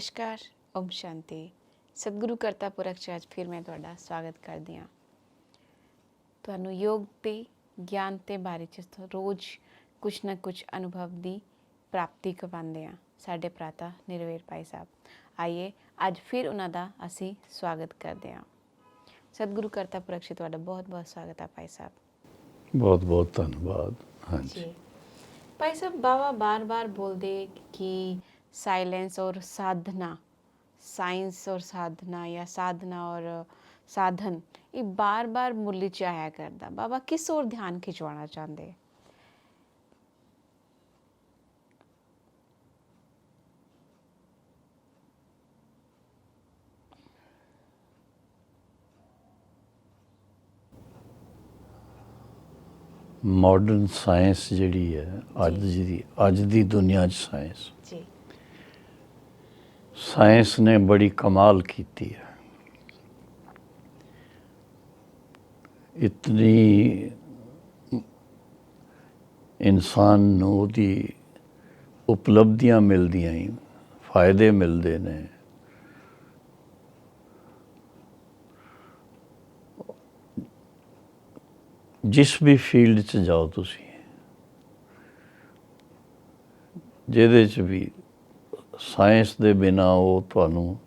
नमस्कार, ओम शांति। सतगुरु करता पुरख 'ਚ ਅੱਜ ਫਿਰ ਮੈਂ ਤੁਹਾਡਾ ਸਵਾਗਤ ਕਰਦੀ ਹਾਂ। ਤੁਹਾਨੂੰ ਯੋਗ ਤੇ ਗਿਆਨ ਤੇ ਬਾਰੇ 'ਚ ਰੋਜ਼ ਕੁਛ ਨਾ ਕੁਛ ਅਨੁਭਵ ਦੀ ਪ੍ਰਾਪਤੀ ਕਰਵਾਉਂਦੇ ਹਾਂ ਸਾਡੇ ਭਰਾਤਾ ਨਿਰਵੈਰ ਭਾਈ ਸਾਹਿਬ। ਆਈਏ ਅੱਜ ਫਿਰ ਉਹਨਾਂ ਦਾ ਅਸੀਂ ਸਵਾਗਤ ਕਰਦੇ ਹਾਂ। ਸਤਗੁਰੂ ਕਰਤਾ ਪੁਰਖ 'ਚ ਤੁਹਾਡਾ ਬਹੁਤ ਬਹੁਤ ਸਵਾਗਤ ਹੈ ਭਾਈ ਸਾਹਿਬ। ਬਹੁਤ ਬਹੁਤ ਧੰਨਵਾਦ। ਹਾਂਜੀ जी भाई साहब, बाबा बार बार बोलते कि साइलेंस और साधना, साइंस और साधना या साधना और साधन ये बार बार मुल्ली च आया करता। बाबा किस ओर ध्यान खिंचवाना चाहते? ਮਾਡਰਨ ਸਾਇੰਸ ਜਿਹੜੀ ਹੈ ਅੱਜ ਦੀ ਦੁਨੀਆ 'ਚ जी ਸਾਇੰਸ ਨੇ ਬੜੀ ਕਮਾਲ ਕੀਤੀ ਹੈ। ਇਤਨੀ ਇਨਸਾਨ ਨੂੰ ਉਹਦੀ ਉਪਲਬਧੀਆਂ ਮਿਲਦੀਆਂ ਹੀ, ਫਾਇਦੇ ਮਿਲਦੇ ਨੇ। ਜਿਸ ਵੀ ਫੀਲਡ 'ਚ ਜਾਓ ਤੁਸੀਂ, ਜਿਹਦੇ 'ਚ ਵੀ ਸਾਇੰਸ ਦੇ ਬਿਨਾਂ ਉਹ ਤੁਹਾਨੂੰ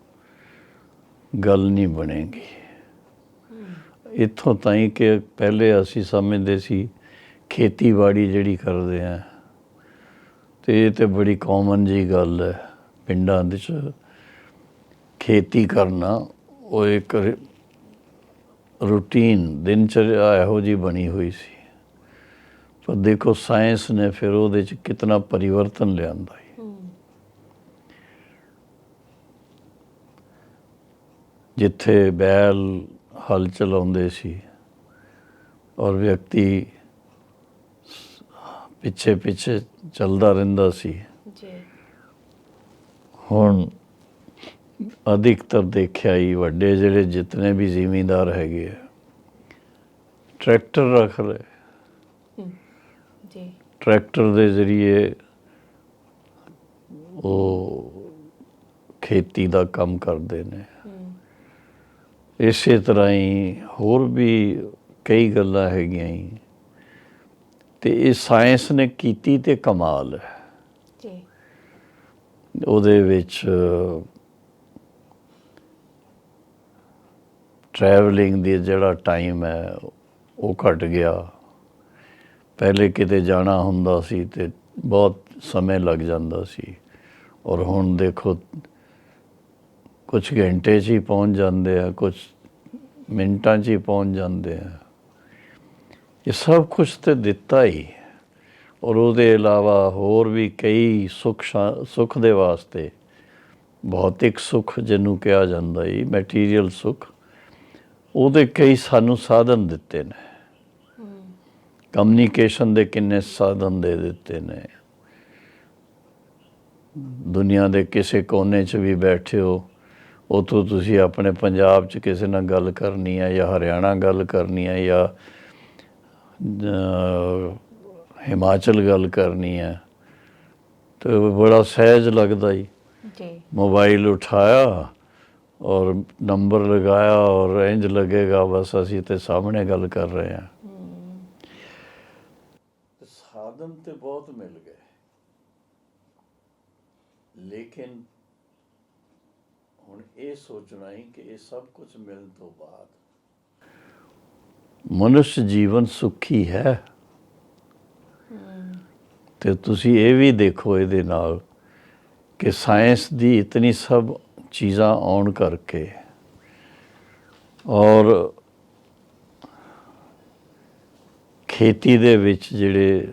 ਗੱਲ ਨਹੀਂ ਬਣੇਗੀ। ਇੱਥੋਂ ਤਾਈਂ ਕਿ ਪਹਿਲੇ ਅਸੀਂ ਸਮਝਦੇ ਸੀ ਖੇਤੀਬਾੜੀ ਜਿਹੜੀ ਕਰਦੇ ਆ ਤੇ ਇਹ ਤਾਂ ਬੜੀ ਕਾਮਨ ਜਿਹੀ ਗੱਲ ਹੈ। ਪਿੰਡਾਂ ਦੇ 'ਚ ਖੇਤੀ ਕਰਨਾ ਉਹ ਇੱਕ ਰੂਟੀਨ ਦਿਨਚਰਿਆ ਇਹੋ ਜਿਹੀ ਬਣੀ ਹੋਈ ਸੀ। ਪਰ ਦੇਖੋ ਸਾਇੰਸ ਨੇ ਫਿਰ ਉਹਦੇ 'ਚ ਕਿਤਨਾ ਪਰਿਵਰਤਨ ਲਿਆਂਦਾ। ਜਿੱਥੇ ਬੈਲ ਹਲ ਚਲਾਉਂਦੇ ਸੀ ਔਰ ਵਿਅਕਤੀ ਪਿੱਛੇ ਪਿੱਛੇ ਚੱਲਦਾ ਰਹਿੰਦਾ ਸੀ, ਹੁਣ ਅਧਿਕਤਰ ਦੇਖਿਆ ਹੀ ਵੱਡੇ ਜਿਹੜੇ ਜਿਤਨੇ ਵੀ ਜ਼ਿਮੀਂਦਾਰ ਹੈਗੇ ਆ ਟਰੈਕਟਰ ਰੱਖ ਲਏ। ਟਰੈਕਟਰ ਦੇ ਜ਼ਰੀਏ ਉਹ ਖੇਤੀ ਦਾ ਕੰਮ ਕਰਦੇ ਨੇ। ਇਸੇ ਤਰ੍ਹਾਂ ਹੀ ਹੋਰ ਵੀ ਕਈ ਗੱਲਾਂ ਹੈਗੀਆਂ ਹੀ, ਤੇ ਇਹ ਸਾਇੰਸ ਨੇ ਕੀਤੀ ਤੇ ਕਮਾਲ ਹੈ। ਉਹਦੇ ਵਿੱਚ ਟਰੈਵਲਿੰਗ ਦੀ ਜਿਹੜਾ ਟਾਈਮ ਹੈ ਉਹ ਘੱਟ ਗਿਆ। ਪਹਿਲੇ ਕਿਤੇ ਜਾਣਾ ਹੁੰਦਾ ਸੀ ਤੇ ਬਹੁਤ ਸਮੇਂ ਲੱਗ ਜਾਂਦਾ ਸੀ, ਔਰ ਹੁਣ ਦੇਖੋ ਕੁਛ ਘੰਟੇ 'ਚ ਹੀ ਪਹੁੰਚ ਜਾਂਦੇ ਆ, ਕੁਛ ਮਿੰਟਾਂ 'ਚ ਹੀ ਪਹੁੰਚ ਜਾਂਦੇ ਆ। ਇਹ ਸਭ ਕੁਛ ਤਾਂ ਦਿੱਤਾ ਹੀ, ਔਰ ਉਹਦੇ ਇਲਾਵਾ ਹੋਰ ਵੀ ਕਈ ਸੁੱਖ ਦੇ ਵਾਸਤੇ, ਭੌਤਿਕ ਸੁੱਖ ਜਿਹਨੂੰ ਕਿਹਾ ਜਾਂਦਾ ਜੀ, ਮੈਟੀਰੀਅਲ ਸੁੱਖ, ਉਹਦੇ ਕਈ ਸਾਨੂੰ ਸਾਧਨ ਦਿੱਤੇ ਨੇ। ਕਮਿਊਨੀਕੇਸ਼ਨ ਦੇ ਕਿੰਨੇ ਸਾਧਨ ਦੇ ਦਿੱਤੇ ਨੇ। ਦੁਨੀਆ ਦੇ ਕਿਸੇ ਕੋਨੇ 'ਚ ਵੀ ਬੈਠੇ ਹੋ, ਉੱਥੋਂ ਤੁਸੀਂ ਆਪਣੇ ਪੰਜਾਬ 'ਚ ਕਿਸੇ ਨਾਲ ਗੱਲ ਕਰਨੀ ਹੈ ਜਾਂ ਹਰਿਆਣਾ ਗੱਲ ਕਰਨੀ ਹੈ ਜਾਂ ਹਿਮਾਚਲ ਗੱਲ ਕਰਨੀ ਹੈ ਤੇ ਬੜਾ ਸਹਿਜ ਲੱਗਦਾ ਹੀ। ਮੋਬਾਈਲ ਉਠਾਇਆ ਔਰ ਨੰਬਰ ਲਗਾਇਆ ਔਰ ਇੰਝ ਲੱਗੇਗਾ ਬਸ ਅਸੀਂ ਤੇ ਸਾਹਮਣੇ ਗੱਲ ਕਰ ਰਹੇ ਹਾਂ। ਸਾਧਨ ਤੇ ਬਹੁਤ ਮਿਲ ਗਏ, ਲੇਕਿਨ ਹੁਣ ਇਹ ਸੋਚਣਾ ਹੀ ਕਿ ਇਹ ਸਭ ਕੁਝ ਮਿਲਣ ਤੋਂ ਬਾਅਦ ਮਨੁੱਖ ਜੀਵਨ ਸੁਖੀ ਹੈ। ਤੇ ਤੁਸੀਂ ਇਹ ਵੀ ਦੇਖੋ ਇਹਦੇ ਨਾਲ ਕਿ ਸਾਇੰਸ ਦੀ ਇਤਨੀ ਸਭ ਚੀਜ਼ਾਂ ਆਉਣ ਕਰਕੇ ਔਰ ਖੇਤੀ ਦੇ ਵਿੱਚ ਜਿਹੜੇ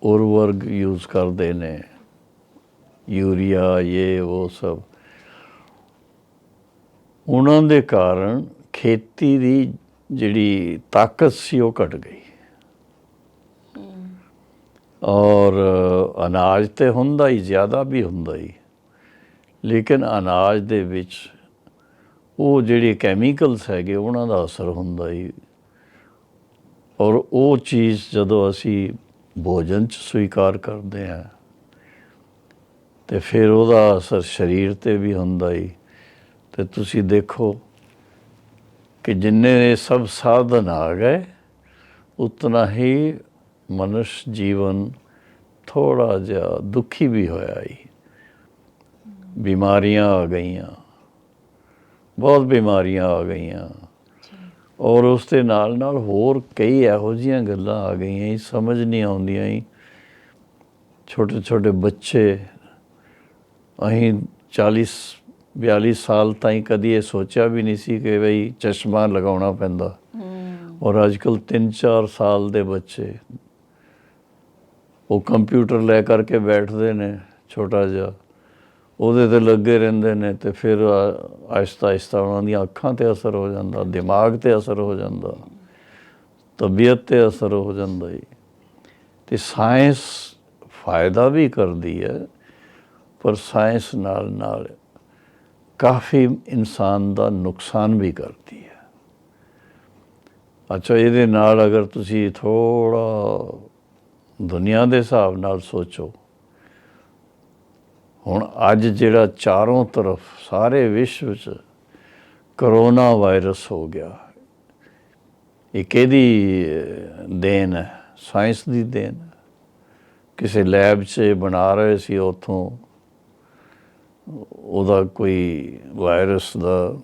ਉਰਵਰਕ ਯੂਜ਼ ਕਰਦੇ ਨੇ, ਯੂਰੀਆ ਇਹ ਉਹ ਸਭ, ਉਹਨਾਂ ਦੇ ਕਾਰਨ ਖੇਤੀ ਦੀ ਜਿਹੜੀ ਤਾਕਤ ਸੀ ਉਹ ਘਟ ਗਈ। ਔਰ ਅਨਾਜ ਤੇ ਹੁੰਦਾ ਹੀ, ਜ਼ਿਆਦਾ ਵੀ ਹੁੰਦਾ ਹੀ, ਲੇਕਿਨ ਅਨਾਜ ਦੇ ਵਿੱਚ ਉਹ ਜਿਹੜੇ ਕੈਮੀਕਲਸ ਹੈਗੇ ਉਹਨਾਂ ਦਾ ਅਸਰ ਹੁੰਦਾ ਹੀ। ਔਰ ਉਹ ਚੀਜ਼ ਜਦੋਂ ਅਸੀਂ ਭੋਜਨ 'ਚ ਸਵੀਕਾਰ ਕਰਦੇ ਹਾਂ ਤੇ ਫਿਰ ਉਹਦਾ ਅਸਰ ਸਰੀਰ 'ਤੇ ਵੀ ਹੁੰਦਾ ਹੀ। ਤੇ ਤੁਸੀਂ ਦੇਖੋ ਕਿ ਜਿੰਨੇ ਇਹ ਸਭ ਸਾਧਨ ਆ ਗਏ ਉਤਨਾ ਹੀ ਮਨੁੱਖ ਜੀਵਨ ਥੋੜ੍ਹਾ ਜਿਹਾ ਦੁਖੀ ਵੀ ਹੋਇਆ ਹੀ। ਬਿਮਾਰੀਆਂ ਆ ਗਈਆਂ, ਬਹੁਤ ਬਿਮਾਰੀਆਂ ਆ ਗਈਆਂ, ਔਰ ਉਸ ਦੇ ਨਾਲ ਨਾਲ ਹੋਰ ਕਈ ਇਹੋ ਜਿਹੀਆਂ ਗੱਲਾਂ ਆ ਗਈਆਂ ਹੀ ਸਮਝ ਨਹੀਂ ਆਉਂਦੀਆਂ ਹੀ। ਛੋਟੇ ਛੋਟੇ ਬੱਚੇ, ਅਸੀਂ 40-42 ਸਾਲ ਤਾਈਂ ਕਦੀ ਇਹ ਸੋਚਿਆ ਵੀ ਨਹੀਂ ਸੀ ਕਿ ਬਈ ਚਸ਼ਮਾ ਲਗਾਉਣਾ ਪੈਂਦਾ, ਔਰ ਅੱਜ ਕੱਲ੍ਹ 3-4 ਸਾਲ ਦੇ ਬੱਚੇ ਉਹ ਕੰਪਿਊਟਰ ਲੈ ਕਰਕੇ ਬੈਠਦੇ ਨੇ ਛੋਟਾ ਜਿਹਾ, ਉਹਦੇ 'ਤੇ ਲੱਗੇ ਰਹਿੰਦੇ ਨੇ, ਤੇ ਫਿਰ ਆਹਿਸਤਾ ਆਹਿਸਤਾ ਉਹਨਾਂ ਦੀਆਂ ਅੱਖਾਂ 'ਤੇ ਅਸਰ ਹੋ ਜਾਂਦਾ, ਦਿਮਾਗ 'ਤੇ ਅਸਰ ਹੋ ਜਾਂਦਾ, ਤਬੀਅਤ 'ਤੇ ਅਸਰ ਹੋ ਜਾਂਦਾ ਜੀ। ਅਤੇ ਸਾਇੰਸ ਫਾਇਦਾ ਵੀ ਕਰਦੀ ਹੈ, ਪਰ ਸਾਇੰਸ ਨਾਲ ਨਾਲ ਕਾਫੀ ਇਨਸਾਨ ਦਾ ਨੁਕਸਾਨ ਵੀ ਕਰਦੀ ਹੈ। ਅੱਛਾ, ਇਹਦੇ ਨਾਲ ਅਗਰ ਤੁਸੀਂ ਥੋੜ੍ਹਾ ਦੁਨੀਆ ਦੇ ਹਿਸਾਬ ਨਾਲ ਸੋਚੋ, ਹੁਣ ਅੱਜ ਜਿਹੜਾ ਚਾਰੋਂ ਤਰਫ ਸਾਰੇ ਵਿਸ਼ਵ 'ਚ ਕਰੋਨਾ ਵਾਇਰਸ ਹੋ ਗਿਆ, ਇਹ ਕਿਹਦੀ ਦੇਣ ਹੈ? ਸਾਇੰਸ ਦੀ ਦੇਣ ਹੈ। ਕਿਸੇ ਲੈਬ 'ਚ ਬਣਾ ਰਹੇ ਸੀ, ਉੱਥੋਂ ਉਹਦਾ ਕੋਈ ਵਾਇਰਸ ਦਾ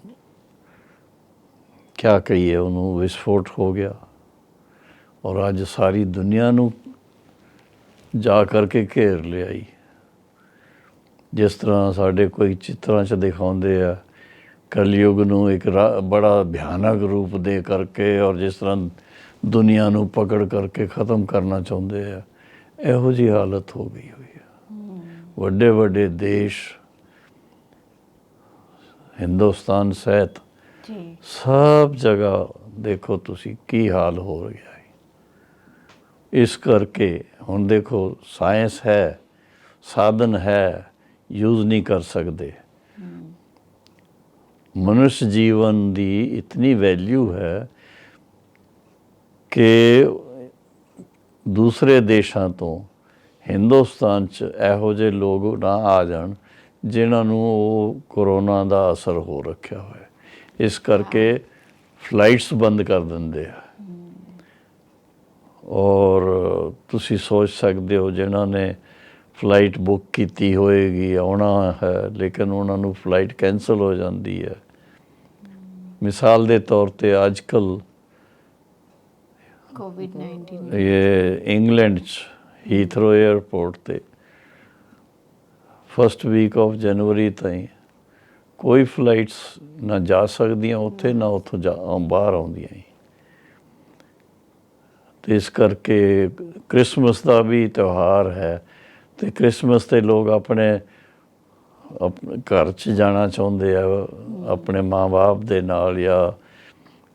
ਕਿਆ ਕਹੀਏ ਉਹਨੂੰ, ਵਿਸਫੋਟ ਹੋ ਗਿਆ, ਔਰ ਅੱਜ ਸਾਰੀ ਦੁਨੀਆ ਨੂੰ ਜਾ ਕਰਕੇ ਘੇਰ ਲਿਆ ਜੀ। ਜਿਸ ਤਰ੍ਹਾਂ ਸਾਡੇ ਕੋਈ ਚਿੱਤਰਾਂ 'ਚ ਦਿਖਾਉਂਦੇ ਆ ਕਲਯੁਗ ਨੂੰ ਇੱਕ ਬੜਾ ਭਿਆਨਕ ਰੂਪ ਦੇ ਕਰਕੇ, ਔਰ ਜਿਸ ਤਰ੍ਹਾਂ ਦੁਨੀਆ ਨੂੰ ਪਕੜ ਕਰਕੇ ਖ਼ਤਮ ਕਰਨਾ ਚਾਹੁੰਦੇ ਆ, ਇਹੋ ਜਿਹੀ ਹਾਲਤ ਹੋ ਗਈ ਹੋਈ ਹੈ। ਵੱਡੇ ਵੱਡੇ ਦੇਸ਼, ਹਿੰਦੁਸਤਾਨ ਸਹਿਤ ਸਭ ਜਗ੍ਹਾ ਦੇਖੋ ਤੁਸੀਂ ਕੀ ਹਾਲ ਹੋ ਰਿਹਾ ਹੈ। ਇਸ ਕਰਕੇ ਹੁਣ ਦੇਖੋ ਸਾਇੰਸ ਹੈ, ਸਾਧਨ ਹੈ, ਯੂਜ਼ ਨਹੀਂ ਕਰ ਸਕਦੇ। ਮਨੁੱਖ ਜੀਵਨ ਦੀ ਇਤਨੀ ਵੈਲਿਊ ਹੈ ਕਿ ਦੂਸਰੇ ਦੇਸ਼ਾਂ ਤੋਂ ਹਿੰਦੁਸਤਾਨ 'ਚ ਇਹੋ ਜਿਹੇ ਲੋਕ ਨਾ ਆ ਜਾਣ ਜਿਨ੍ਹਾਂ ਨੂੰ ਉਹ ਕਰੋਨਾ ਦਾ ਅਸਰ ਹੋ ਰੱਖਿਆ ਹੋਇਆ। ਇਸ ਕਰਕੇ ਫਲਾਈਟਸ ਬੰਦ ਕਰ ਦਿੰਦੇ ਆ। ਔਰ ਤੁਸੀਂ ਸੋਚ ਸਕਦੇ ਹੋ ਜਿਨ੍ਹਾਂ ਨੇ ਫਲਾਈਟ ਬੁੱਕ ਕੀਤੀ ਹੋਏਗੀ, ਆਉਣਾ ਹੈ, ਲੇਕਿਨ ਉਹਨਾਂ ਨੂੰ ਫਲਾਈਟ ਕੈਂਸਲ ਹੋ ਜਾਂਦੀ ਹੈ। ਮਿਸਾਲ ਦੇ ਤੌਰ 'ਤੇ ਅੱਜ ਕੱਲ੍ਹ ਕੋਵਿਡ-19 ਇਹ ਇੰਗਲੈਂਡ 'ਚ ਹੀਥਰੋ ਏਅਰਪੋਰਟ 'ਤੇ ਫਸਟ ਵੀਕ ਆਫ ਜਨਵਰੀ ਤਾਈਂ ਕੋਈ ਫਲਾਈਟਸ ਨਾ ਜਾ ਸਕਦੀਆਂ ਉੱਥੇ, ਨਾ ਉੱਥੋਂ ਬਾਹਰ ਆਉਂਦੀਆਂ ਹੀ। ਅਤੇ ਇਸ ਕਰਕੇ ਕ੍ਰਿਸਮਸ ਦਾ ਵੀ ਤਿਉਹਾਰ ਹੈ, ਅਤੇ ਕ੍ਰਿਸਮਸ 'ਤੇ ਲੋਕ ਆਪਣੇ ਘਰ 'ਚ ਜਾਣਾ ਚਾਹੁੰਦੇ ਆ, ਆਪਣੇ ਮਾਂ ਬਾਪ ਦੇ ਨਾਲ ਜਾਂ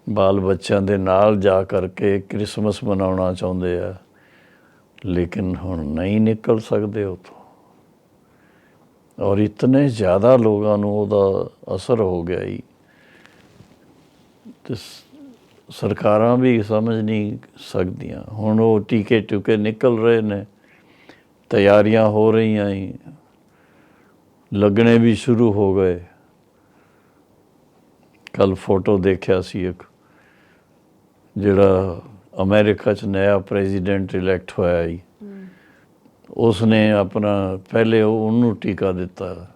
ਬਾਲ ਬੱਚਿਆਂ ਦੇ ਨਾਲ ਜਾ ਕਰਕੇ ਕ੍ਰਿਸਮਸ ਮਨਾਉਣਾ ਚਾਹੁੰਦੇ ਆ, ਲੇਕਿਨ ਹੁਣ ਨਹੀਂ ਨਿਕਲ ਸਕਦੇ ਉੱਥੋਂ। ਔਰ ਇਤਨੇ ਜ਼ਿਆਦਾ ਲੋਕਾਂ ਨੂੰ ਉਹਦਾ ਅਸਰ ਹੋ ਗਿਆ ਹੀ, ਅਤੇ ਸਰਕਾਰਾਂ ਵੀ ਸਮਝ ਨਹੀਂ ਸਕਦੀਆਂ। ਹੁਣ ਉਹ ਟੀਕੇ ਟੂਕੇ ਨਿਕਲ ਰਹੇ ਨੇ, ਤਿਆਰੀਆਂ ਹੋ ਰਹੀਆਂ ਹੀ, ਲੱਗਣੇ ਵੀ ਸ਼ੁਰੂ ਹੋ ਗਏ। ਕੱਲ੍ਹ ਫੋਟੋ ਦੇਖਿਆ ਸੀ ਇੱਕ, ਜਿਹੜਾ ਅਮਰੀਕਾ 'ਚ ਨਇਆ ਪ੍ਰੈਜ਼ੀਡੈਂਟ ਇਲੈਕਟ ਹੋਇਆ ਜੀ, ਉਸਨੇ ਆਪਣਾ ਪਹਿਲੇ ਉਹਨੂੰ ਟੀਕਾ ਦਿੱਤਾ,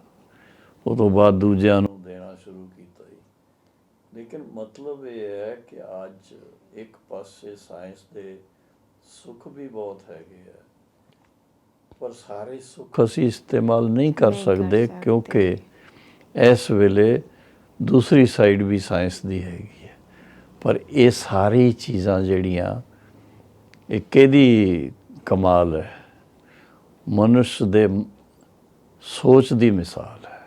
ਉਹ ਤੋਂ ਬਾਅਦ ਦੂਜਿਆਂ ਨੂੰ ਦੇਣਾ ਸ਼ੁਰੂ ਕੀਤਾ ਜੀ। ਲੇਕਿਨ ਮਤਲਬ ਇਹ ਹੈ ਕਿ ਅੱਜ ਇੱਕ ਪਾਸੇ ਸਾਇੰਸ ਦੇ ਸੁੱਖ ਵੀ ਬਹੁਤ ਹੈਗੇ ਆ, ਪਰ ਸਾਰੇ ਸੁੱਖ ਅਸੀਂ ਇਸਤੇਮਾਲ ਨਹੀਂ ਕਰ ਸਕਦੇ, ਕਿਉਂਕਿ ਇਸ ਵੇਲੇ ਦੂਸਰੀ ਸਾਈਡ ਵੀ ਸਾਇੰਸ ਦੀ ਹੈਗੀ ਹੈ। ਪਰ ਇਹ ਸਾਰੀ ਚੀਜ਼ਾਂ ਜਿਹੜੀਆਂ, ਇਹ ਕਿਹਦੀ ਕਮਾਲ ਹੈ? ਮਨੁੱਖ ਦੇ ਸੋਚ ਦੀ ਮਿਸਾਲ ਹੈ।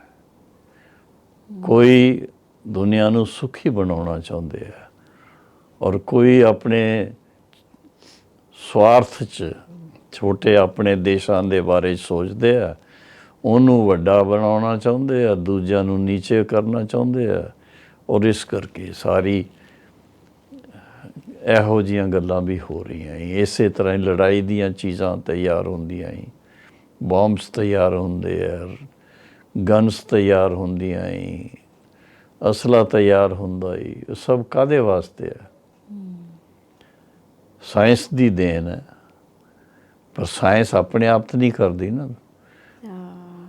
ਕੋਈ ਦੁਨੀਆ ਨੂੰ ਸੁਖੀ ਬਣਾਉਣਾ ਚਾਹੁੰਦੇ ਆ, ਔਰ ਕੋਈ ਆਪਣੇ ਸਵਾਰਥ 'ਚ ਛੋਟੇ ਆਪਣੇ ਦੇਸ਼ਾਂ ਦੇ ਬਾਰੇ ਸੋਚਦੇ ਆ, ਉਹਨੂੰ ਵੱਡਾ ਬਣਾਉਣਾ ਚਾਹੁੰਦੇ ਆ, ਦੂਜਿਆਂ ਨੂੰ ਨੀਚੇ ਕਰਨਾ ਚਾਹੁੰਦੇ ਆ। ਔਰ ਇਸ ਕਰਕੇ ਸਾਰੀ ਇਹੋ ਜਿਹੀਆਂ ਗੱਲਾਂ ਵੀ ਹੋ ਰਹੀਆਂ। ਇਸੇ ਤਰ੍ਹਾਂ ਹੀ ਲੜਾਈ ਦੀਆਂ ਚੀਜ਼ਾਂ ਤਿਆਰ ਹੁੰਦੀਆਂ ਹੀ, ਬੌਂਬਸ ਤਿਆਰ ਹੁੰਦੇ ਆ, ਗਨਸ ਤਿਆਰ ਹੁੰਦੀਆਂ ਈ, ਅਸਲਾ ਤਿਆਰ ਹੁੰਦਾ ਈ, ਇਹ ਸਭ ਕਾਹਦੇ ਵਾਸਤੇ ਹੈ? ਸਾਇੰਸ ਦੀ ਦੇਣ ਹੈ, ਪਰ ਸਾਇੰਸ ਆਪਣੇ ਆਪ ਤਾਂ ਨਹੀਂ ਕਰਦੀ ਨਾ।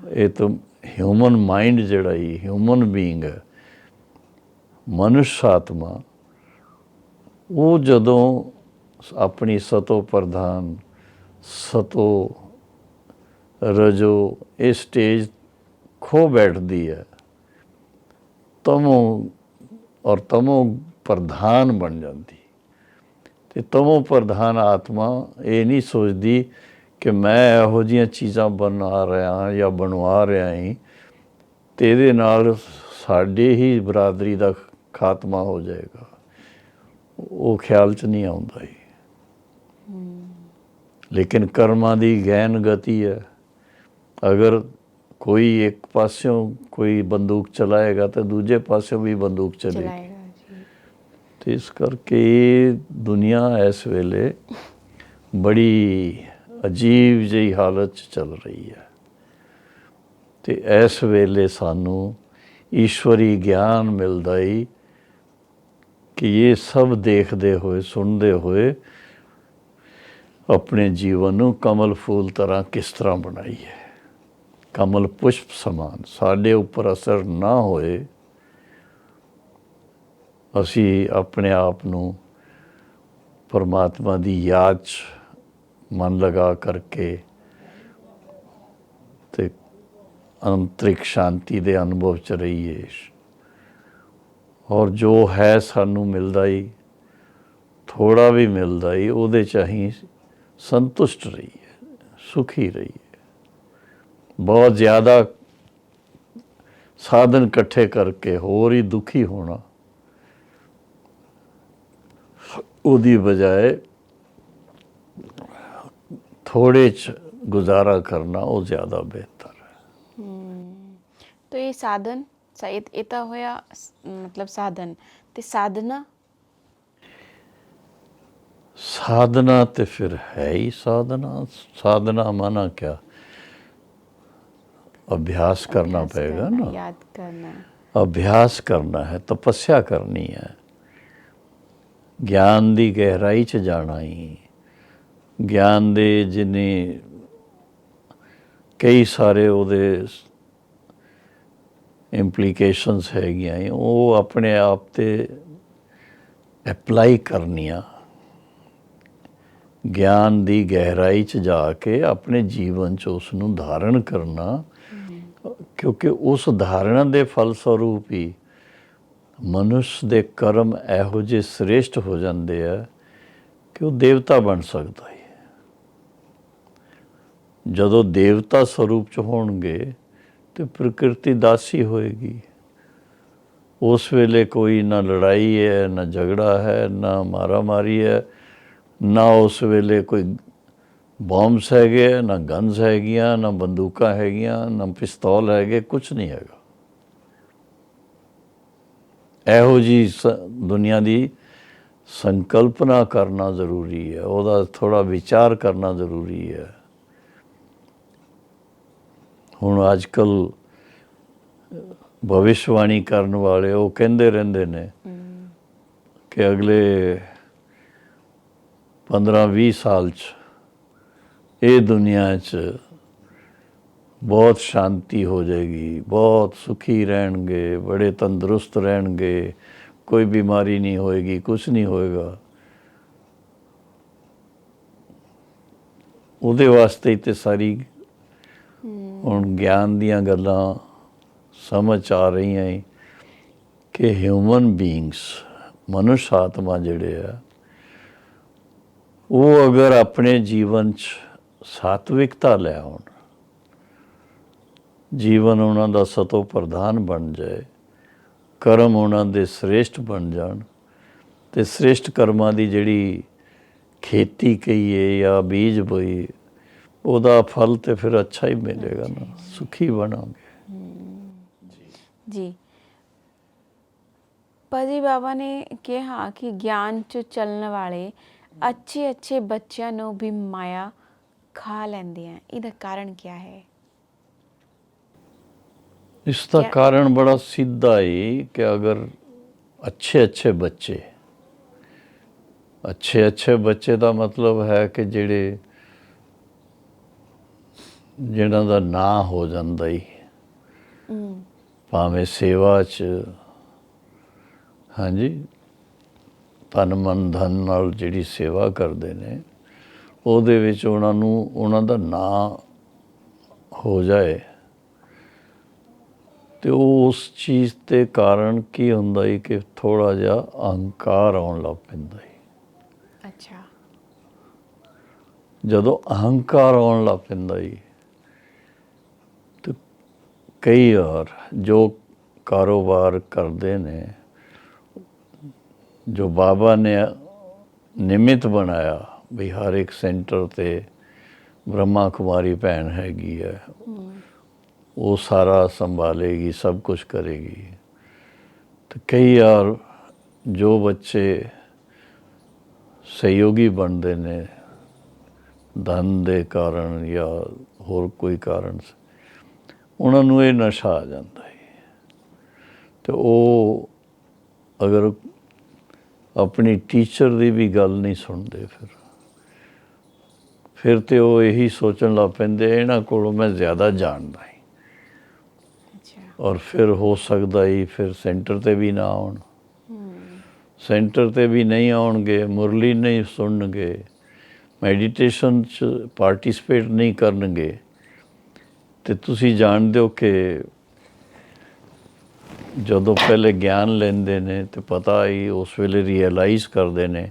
ਇਹ ਤਾਂ ਹਿਊਮਨ ਮਾਈਂਡ ਜਿਹੜਾ ਹੀ ਹਿਊਮਨ ਬੀਇੰਗ ਹੈ, ਮਨੁੱਖ ਆਤਮਾ, ਉਹ ਜਦੋਂ ਆਪਣੀ ਸਤੋ ਪ੍ਰਧਾਨ, ਸਤੋ ਰਜੋ ਇਹ ਸਟੇਜ ਖੋ ਬੈਠਦੀ ਹੈ, ਤਮੋ ਔਰ ਤਮੋ ਪ੍ਰਧਾਨ ਬਣ ਜਾਂਦੀ। ਤੇ ਤਮੋ ਪ੍ਰਧਾਨ ਆਤਮਾ ਇਹ ਨਹੀਂ ਸੋਚਦੀ ਕਿ ਮੈਂ ਇਹੋ ਜਿਹੀਆਂ ਚੀਜ਼ਾਂ ਬਣਾ ਰਿਹਾ ਹਾਂ ਜਾਂ ਬਣਵਾ ਰਿਹਾ ਹਾਂ ਤੇ ਇਹਦੇ ਨਾਲ ਸਾਡੇ ਹੀ ਬਰਾਦਰੀ ਦਾ ਖਾਤਮਾ ਹੋ ਜਾਏਗਾ, ਉਹ ਖਿਆਲ 'ਚ ਨਹੀਂ ਆਉਂਦਾ ਹੀ। ਲੇਕਿਨ ਕਰਮਾਂ ਦੀ ਗਹਿਨ ਗਤੀ ਹੈ, ਅਗਰ ਕੋਈ ਇੱਕ ਪਾਸਿਓਂ ਕੋਈ ਬੰਦੂਕ ਚਲਾਏਗਾ ਤਾਂ ਦੂਜੇ ਪਾਸਿਓਂ ਵੀ ਬੰਦੂਕ ਚਲੇਗੀ। ਤੇ ਇਸ ਕਰਕੇ ਇਹ ਦੁਨੀਆ ਇਸ ਵੇਲੇ ਬੜੀ ਅਜੀਬ ਜਿਹੀ ਹਾਲਤ 'ਚ ਚੱਲ ਰਹੀ ਹੈ। ਤੇ ਇਸ ਵੇਲੇ ਸਾਨੂੰ ਈਸ਼ਵਰੀ ਗਿਆਨ ਮਿਲਦਾ ਹੀ ਕਿ ਇਹ ਸਭ ਦੇਖਦੇ ਹੋਏ, ਸੁਣਦੇ ਹੋਏ ਆਪਣੇ ਜੀਵਨ ਨੂੰ ਕਮਲ ਫੂਲ ਤਰ੍ਹਾਂ ਕਿਸ ਤਰ੍ਹਾਂ ਬਣਾਈਏ, ਕਮਲ ਪੁਸ਼ਪ ਸਮਾਨ ਸਾਡੇ ਉੱਪਰ ਅਸਰ ਨਾ ਹੋਏ। ਅਸੀਂ ਆਪਣੇ ਆਪ ਨੂੰ ਪਰਮਾਤਮਾ ਦੀ ਯਾਦ 'ਚ ਮਨ ਲਗਾ ਕਰਕੇ ਤੇ ਅੰਤਰਿਕ ਸ਼ਾਂਤੀ ਦੇ ਅਨੁਭਵ 'ਚ ਰਹੀਏ, ਔਰ ਜੋ ਹੈ ਸਾਨੂੰ ਮਿਲਦਾ ਹੀ, ਥੋੜ੍ਹਾ ਵੀ ਮਿਲਦਾ ਹੀ, ਉਹਦੇ 'ਚ ਅਸੀਂ ਸੰਤੁਸ਼ਟ ਰਹੀਏ, ਸੁਖੀ ਰਹੀਏ। ਬਹੁਤ ਜ਼ਿਆਦਾ ਸਾਧਨ ਇਕੱਠੇ ਕਰਕੇ ਹੋਰ ਹੀ ਦੁਖੀ ਹੋਣਾ, ਉਹਦੀ ਬਜਾਏ ਥੋੜੇ 'ਚ ਗੁਜ਼ਾਰਾ ਕਰਨਾ ਉਹ ਜ਼ਿਆਦਾ ਬਿਹਤਰ ਹੈ। तो ये साधन ਇਹ ਤਾਂ ਹੋਇਆ ਮਤਲਬ ਸਾਧਨ ਤੇ ਸਾਧਨਾ। ਸਾਧਨਾ ਤੇ ਫਿਰ ਹੈ ਹੀ ਸਾਧਨਾ। ਸਾਧਨਾ ਮਾਨਾ क्या, अभ्यास करना पड़ेगा ना, याद करना, अभ्यास करना है, तपस्या करनी है, ਗਿਆਨ ਦੀ ਗਹਿਰਾਈ 'ਚ ਜਾਣਾ ਹੀ। ਗਿਆਨ ਦੇ ਜਿੰਨੇ ਕਈ ਸਾਰੇ ਉਹਦੇ ਇੰਪਲੀਕੇਸ਼ਨਸ ਹੈਗੀਆਂ, ਉਹ ਆਪਣੇ ਆਪ 'ਤੇ ਅਪਲਾਈ ਕਰਨੀਆਂ। ਗਿਆਨ ਦੀ ਗਹਿਰਾਈ 'ਚ ਜਾ ਕੇ ਆਪਣੇ ਜੀਵਨ 'ਚ ਉਸ ਨੂੰ ਧਾਰਨ ਕਰਨਾ, ਕਿਉਂਕਿ ਉਸ ਧਾਰਨਾ ਦੇ ਫਲਸਵਰੂਪ ਹੀ ਮਨੁੱਖ ਦੇ ਕਰਮ ਇਹੋ ਜਿਹੇ ਸ੍ਰੇਸ਼ਟ ਹੋ ਜਾਂਦੇ ਆ ਕਿ ਉਹ ਦੇਵਤਾ ਬਣ ਸਕਦਾ ਹੈ। ਜਦੋਂ ਦੇਵਤਾ ਸਰੂਪ 'ਚ ਹੋਣਗੇ ਤੇ ਪ੍ਰਕਿਰਤੀ ਦਾਸੀ ਹੋਏਗੀ। ਉਸ ਵੇਲੇ ਕੋਈ ਨਾ ਲੜਾਈ ਹੈ, ਨਾ ਝਗੜਾ ਹੈ, ਨਾ ਮਾਰਾ ਮਾਰੀ ਹੈ, ਨਾ ਉਸ ਵੇਲੇ ਕੋਈ ਬੌਂਬਸ ਹੈਗੇ, ਨਾ ਗਨਸ ਹੈਗੀਆਂ, ਨਾ ਬੰਦੂਕਾਂ ਹੈਗੀਆਂ, ਨਾ ਪਿਸਤੌਲ ਹੈਗੇ, ਕੁਛ ਨਹੀਂ ਹੈਗਾ। ਇਹੋ ਜਿਹੀ ਦੁਨੀਆ ਦੀ ਸੰਕਲਪਨਾ ਕਰਨਾ ਜ਼ਰੂਰੀ ਹੈ, ਉਹਦਾ ਥੋੜ੍ਹਾ ਵਿਚਾਰ ਕਰਨਾ ਜ਼ਰੂਰੀ ਹੈ। ਹੁਣ ਅੱਜ ਕੱਲ੍ਹ ਭਵਿਸ਼ਵਾਣੀ ਕਰਨ ਵਾਲੇ ਉਹ ਕਹਿੰਦੇ ਰਹਿੰਦੇ ਨੇ ਕਿ ਅਗਲੇ 15-20 ਸਾਲ 'ਚ ਇਹ ਦੁਨੀਆ 'ਚ ਬਹੁਤ ਸ਼ਾਂਤੀ ਹੋ ਜਾਏਗੀ, ਬਹੁਤ ਸੁਖੀ ਰਹਿਣਗੇ, ਬੜੇ ਤੰਦਰੁਸਤ ਰਹਿਣਗੇ, ਕੋਈ ਬਿਮਾਰੀ ਨਹੀਂ ਹੋਏਗੀ, ਕੁਛ ਨਹੀਂ ਹੋਏਗਾ। ਉਹਦੇ ਵਾਸਤੇ ਹੀ ਤੇ ਸਾਰੀ ਹੁਣ ਗਿਆਨ ਦੀਆਂ ਗੱਲਾਂ ਸਮਝ ਆ ਰਹੀਆਂ ਹੈ ਕਿ ਹਿਊਮਨ ਬੀਇੰਗਸ, ਮਨੁੱਖ ਆਤਮਾ ਜਿਹੜੇ ਆ, ਉਹ ਅਗਰ ਆਪਣੇ ਜੀਵਨ 'ਚ ਸਾਤਵਿਕਤਾ ਲੈ ਆਉਣ, ਜੀਵਨ ਉਹਨਾਂ ਦਾ ਸਤੋ ਪ੍ਰਧਾਨ ਬਣ ਜਾਏ, ਕਰਮ ਉਹਨਾਂ ਦੇ ਸ੍ਰੇਸ਼ਟ ਬਣ ਜਾਣ, ਤੇ ਸ੍ਰੇਸ਼ਟ ਕਰਮਾਂ ਦੀ ਜਿਹੜੀ ਖੇਤੀ ਕਹੀਏ ਜਾਂ ਬੀਜ ਬੋਈ, ਉਹਦਾ ਫਲ ਤੇ ਫਿਰ ਅੱਛਾ ਹੀ ਮਿਲੇਗਾ ਨਾ, ਸੁਖੀ ਬਣਾਂਗੇ। ਜੀ ਪਤੀ ਬਾਬਾ ਨੇ ਕਿਹਾ ਕਿ ਗਿਆਨ 'ਚ ਚੱਲਣ ਵਾਲੇ ਅੱਛੇ ਬੱਚਿਆਂ ਨੂੰ ਵੀ ਮਾਇਆ ਖਾ ਲੈਂਦੇ ਆ, ਇਹਦਾ ਕਾਰਨ ਕੀ ਹੈ? इसका क्या? कारण बड़ा सीधा ही कि अगर अच्छे अच्छे बच्चे का मतलब है कि जिन्हां दा ਨਾਂ ਹੋ ਜਾਂਦਾ ਹੀ ਭਾਵੇਂ ਸੇਵਾ 'ਚ, ਹਾਂਜੀ, ਤਨ ਮਨ ਧਨ ਨਾਲ ਜਿਹੜੀ ਸੇਵਾ ਕਰਦੇ ਨੇ ਉਹਦੇ ਵਿੱਚ ਉਹਨਾਂ ਨੂੰ ਉਹਨਾਂ ਦਾ ਨਾਂ ਹੋ ਜਾਏ ਤੇ ਉਹ ਉਸ ਚੀਜ਼ ਦੇ ਕਾਰਨ ਕੀ ਹੁੰਦਾ ਹੈ ਕਿ ਥੋੜਾ ਜਿਹਾ ਅਹੰਕਾਰ ਆਉਣ ਲੱਗ ਪੈਂਦਾ ਹੈ। ਅੱਛਾ। ਜਦੋਂ ਅਹੰਕਾਰ ਆਉਣ ਲੱਗ ਪੈਂਦਾ ਹੈ ਤੇ ਕਈ ਵਾਰ ਜੋ ਕਾਰੋਬਾਰ ਕਰਦੇ ਨੇ, ਜੋ ਬਾਬਾ ਨੇ ਨਿਮਿਤ ਬਣਾਇਆ ਵੀ ਹਰ ਇੱਕ ਸੈਂਟਰ ਤੇ ਬ੍ਰਹਮਾ ਕੁਮਾਰੀ ਭੈਣ ਹੈਗੀ ਹੈ, ਉਹ ਸਾਰਾ ਸੰਭਾਲੇਗੀ, ਸਭ ਕੁਝ ਕਰੇਗੀ। ਤੇ ਕਈ ਵਾਰ ਜੋ ਬੱਚੇ ਸਹਿਯੋਗੀ ਬਣਦੇ ਨੇ ਧਨ ਦੇ ਕਾਰਨ ਜਾਂ ਹੋਰ ਕੋਈ ਕਾਰਨ, ਉਹਨਾਂ ਨੂੰ ਇਹ ਨਸ਼ਾ ਆ ਜਾਂਦਾ ਹੈ ਤੇ ਉਹ ਅਗਰ ਆਪਣੀ ਟੀਚਰ ਦੀ ਵੀ ਗੱਲ ਨਹੀਂ ਸੁਣਦੇ, ਫਿਰ ਤੇ ਉਹ ਇਹੀ ਸੋਚਣ ਲੱਗ ਪੈਂਦੇ ਇਹਨਾਂ ਕੋਲੋਂ ਮੈਂ ਜ਼ਿਆਦਾ ਜਾਣਦਾ ਹਾਂ। ਅੱਛਾ। ਔਰ ਫਿਰ ਹੋ ਸਕਦਾ ਹੀ ਫਿਰ ਸੈਂਟਰ ਤੇ ਵੀ ਨਾ ਆਉਣ, ਸੈਂਟਰ ਤੇ ਵੀ ਨਹੀਂ ਆਉਣਗੇ, ਮੁਰਲੀ ਨਹੀਂ ਸੁਣਨਗੇ, ਮੈਡੀਟੇਸ਼ਨ 'ਚ ਪਾਰਟੀਸਪੇਟ ਨਹੀਂ ਕਰਨਗੇ। ਤੇ ਤੁਸੀਂ ਜਾਣਦੇ ਹੋ ਕਿ ਜਦੋਂ ਪਹਿਲੇ ਗਿਆਨ ਲੈਂਦੇ ਨੇ ਤੇ ਪਤਾ ਹੀ ਉਸ ਵੇਲੇ ਰੀਅਲਾਈਜ਼ ਕਰਦੇ ਨੇ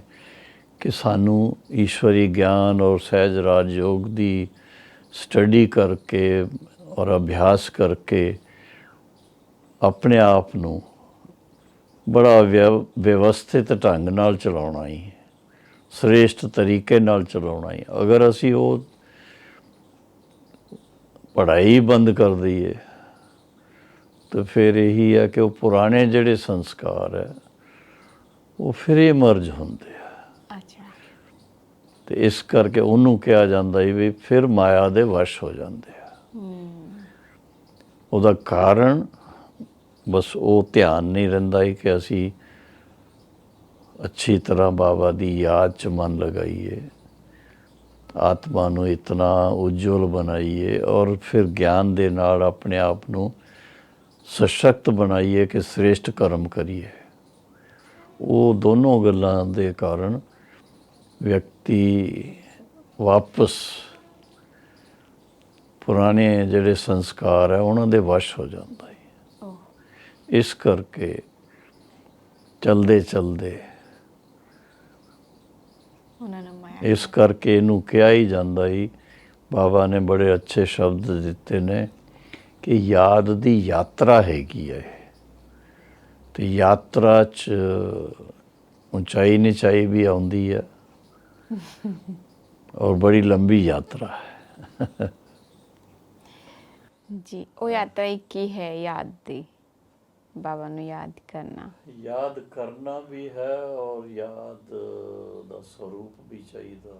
ਕਿ ਸਾਨੂੰ ਈਸ਼ਵਰੀ ਗਿਆਨ ਔਰ ਸਹਿਜ ਰਾਜ ਯੋਗ ਦੀ ਸਟੱਡੀ ਕਰਕੇ ਔਰ ਅਭਿਆਸ ਕਰਕੇ ਆਪਣੇ ਆਪ ਨੂੰ ਬੜਾ ਵਿਵਸਥਿਤ ਢੰਗ ਨਾਲ ਚਲਾਉਣਾ ਹੀ, ਸ੍ਰੇਸ਼ਟ ਤਰੀਕੇ ਨਾਲ ਚਲਾਉਣਾ ਹੀ। ਅਗਰ ਅਸੀਂ ਉਹ ਪੜ੍ਹਾਈ ਬੰਦ ਕਰ ਦਈਏ ਤਾਂ ਫਿਰ ਇਹੀ ਹੈ ਕਿ ਉਹ ਪੁਰਾਣੇ ਜਿਹੜੇ ਸੰਸਕਾਰ ਹੈ ਉਹ ਫਿਰ ਇਮਰਜ ਹੁੰਦੇ ਆ। ਅੱਛਾ। ਤੇ ਇਸ ਕਰਕੇ ਉਹਨੂੰ ਕਿਹਾ ਜਾਂਦਾ ਹੈ ਵੀ ਫਿਰ ਮਾਇਆ ਦੇ ਵਸ਼ ਹੋ ਜਾਂਦੇ ਆ। ਉਹਦਾ ਕਾਰਨ ਬਸ ਉਹ ਧਿਆਨ ਨਹੀਂ ਰਹਿੰਦਾ ਹੀ ਕਿ ਅਸੀਂ ਅੱਛੀ ਤਰ੍ਹਾਂ ਬਾਬਾ ਦੀ ਯਾਦ 'ਚ ਮਨ ਲਗਾਈਏ, ਆਤਮਾ ਨੂੰ ਇਤਨਾ ਉਜਵਲ ਬਣਾਈਏ ਔਰ ਫਿਰ ਗਿਆਨ ਦੇ ਨਾਲ ਆਪਣੇ ਆਪ ਨੂੰ ਸਸ਼ਕਤ ਬਣਾਈਏ ਕਿ ਸ੍ਰੇਸ਼ਟ ਕਰਮ ਕਰੀਏ। ਉਹ ਦੋਨੋਂ ਗੱਲਾਂ ਦੇ ਕਾਰਨ ਵਿਅਕਤੀ ਵਾਪਸ ਪੁਰਾਣੇ ਜਿਹੜੇ ਸੰਸਕਾਰ ਹੈ ਉਹਨਾਂ ਦੇ ਵਸ਼ ਹੋ ਜਾਂਦਾ ਹੈ। ਇਸ ਕਰਕੇ ਚਲਦੇ ਇਸ ਕਰਕੇ ਇਹਨੂੰ ਕਿਹਾ ਹੀ ਜਾਂਦਾ ਹੀ, ਬਾਬਾ ਨੇ ਬੜੇ ਅੱਛੇ ਸ਼ਬਦ ਦਿੱਤੇ ਨੇ ਕਿ ਯਾਦ ਦੀ ਯਾਤਰਾ ਹੈਗੀ ਹੈ। ਤੇ ਯਾਤਰਾ 'ਚ ਉਚਾਈ ਨੀਚਾਈ ਵੀ ਆਉਂਦੀ ਹੈ ਔਰ ਬੜੀ ਲੰਬੀ ਯਾਤਰਾ ਹੈ। ਜੀ, ਉਹ ਯਾਤਰਾ ਕੀ ਹੈ ਯਾਦ ਦੀ? ਬਾਬਾ ਨੂੰ ਯਾਦ ਕਰਨਾ ਵੀ ਹੈ ਔਰ ਯਾਦ ਦਾ ਸਰੂਪ ਵੀ ਚਾਹੀਦਾ।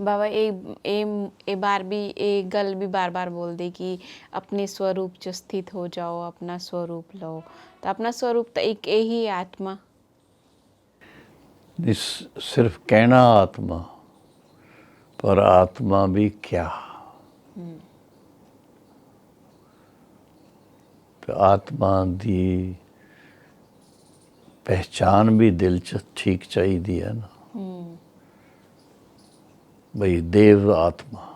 ਬਾਬਾ ਇਹ ਗੱਲ ਵੀ ਬਾਰ ਬੋਲਦੇ ਕਿ ਆਪਣੇ ਸਵਰੂਪ 'ਚ ਸਥਿਤ ਹੋ ਜਾਓ, ਆਪਣਾ ਸਵਰੂਪ ਲਓ। ਤਾਂ ਆਪਣਾ ਸਵਰੂਪ ਤਾਂ ਇੱਕ ਇਹੀ ਆਤਮਾ। ਸਿਰਫ ਕਹਿਣਾ ਆਤਮਾ, ਪਰ ਆਤਮਾ ਵੀ ਕਿਆ? ਆਤਮਾ ਦੀ ਪਹਿਚਾਨ ਵੀ ਦਿਲ 'ਚ ਠੀਕ ਚਾਹੀਦੀ ਹੈ ਨਾ। ਬਈ ਦੇਵ ਆਤਮਾ,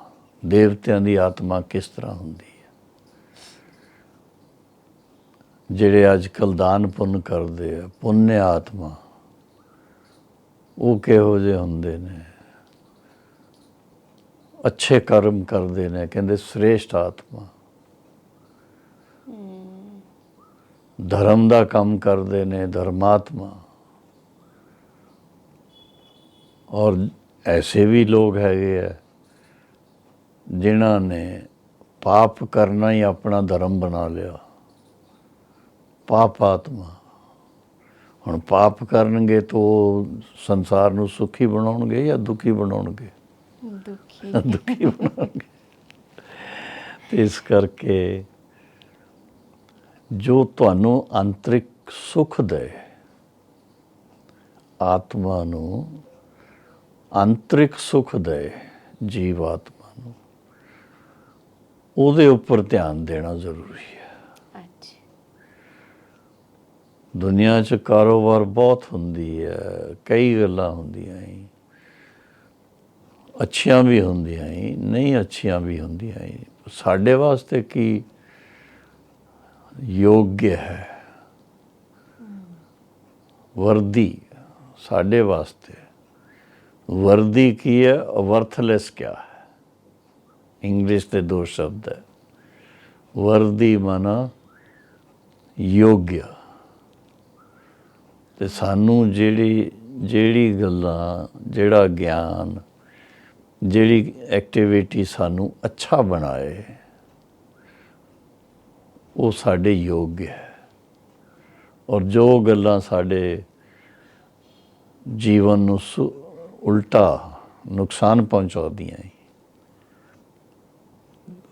ਦੇਵਤਿਆਂ ਦੀ ਆਤਮਾ ਕਿਸ ਤਰ੍ਹਾਂ ਹੁੰਦੀ ਹੈ? ਜਿਹੜੇ ਅੱਜ ਕੱਲ੍ਹ ਦਾਨ ਪੁੰਨ ਕਰਦੇ ਆ, ਪੁੰਨਿਆ ਆਤਮਾ, ਉਹ ਕਿਹੋ ਜਿਹੇ ਹੁੰਦੇ ਨੇ? ਅੱਛੇ ਕਰਮ ਕਰਦੇ ਨੇ, ਕਹਿੰਦੇ ਸ੍ਰੇਸ਼ਟ ਆਤਮਾ। ਧਰਮ ਦਾ ਕੰਮ ਕਰਦੇ ਨੇ, ਧਰਮਾਤਮਾ। ਔਰ ਐਸੇ ਵੀ ਲੋਕ ਹੈਗੇ ਆ ਜਿਨ੍ਹਾਂ ਨੇ ਪਾਪ ਕਰਨਾ ਹੀ ਆਪਣਾ ਧਰਮ ਬਣਾ ਲਿਆ, ਪਾਪ ਆਤਮਾ। ਹੁਣ ਪਾਪ ਕਰਨਗੇ ਤਾਂ ਉਹ ਸੰਸਾਰ ਨੂੰ ਸੁਖੀ ਬਣਾਉਣਗੇ ਜਾਂ ਦੁਖੀ ਬਣਾਉਣਗੇ? ਦੁਖੀ ਦੁਖੀ ਬਣਾਉਣਗੇ। ਤੇ ਇਸ ਕਰਕੇ ਜੋ ਤੁਹਾਨੂੰ ਆਂਤਰਿਕ ਸੁੱਖ ਦੇ, ਆਤਮਾ ਨੂੰ ਆਂਤਰਿਕ ਸੁੱਖ ਦੇ, ਜੀਵ ਆਤਮਾ ਨੂੰ, ਉਹਦੇ ਉੱਪਰ ਧਿਆਨ ਦੇਣਾ ਜ਼ਰੂਰੀ ਹੈ। ਅੱਛਾ ਦੁਨੀਆ 'ਚ ਕਾਰੋਬਾਰ ਬਹੁਤ ਹੁੰਦੀ ਹੈ, ਕਈ ਗੱਲਾਂ ਹੁੰਦੀਆਂ ਹੀ, ਅੱਛੀਆਂ ਵੀ ਹੁੰਦੀਆਂ ਹੀ, ਨਹੀਂ ਅੱਛੀਆਂ ਵੀ ਹੁੰਦੀਆਂ ਹੀ। ਸਾਡੇ ਵਾਸਤੇ ਕੀ ਯੋਗਯ ਹੈ, ਵਰਦੀ ਸਾਡੇ ਵਾਸਤੇ ਵਰਦੀ ਕੀ ਹੈ, ਵਰਥਲੈਸ ਕਿਆ ਹੈ। ਇੰਗਲਿਸ਼ ਦੇ ਦੋ ਸ਼ਬਦ ਹੈ, ਵਰਦੀ ਮਾਨਾ ਯੋਗਯ। ਤੇ ਸਾਨੂੰ ਜਿਹੜੀ ਗੱਲਾਂ, ਜਿਹੜਾ ਗਿਆਨ, ਜਿਹੜੀ ਐਕਟੀਵਿਟੀ ਸਾਨੂੰ ਅੱਛਾ ਬਣਾਏ, ਉਹ ਸਾਡੇ ਯੋਗ ਹੈ। ਔਰ ਜੋ ਗੱਲਾਂ ਸਾਡੇ ਜੀਵਨ ਨੂੰ ਉਲਟਾ ਨੁਕਸਾਨ ਪਹੁੰਚਾਉਂਦੀਆਂ,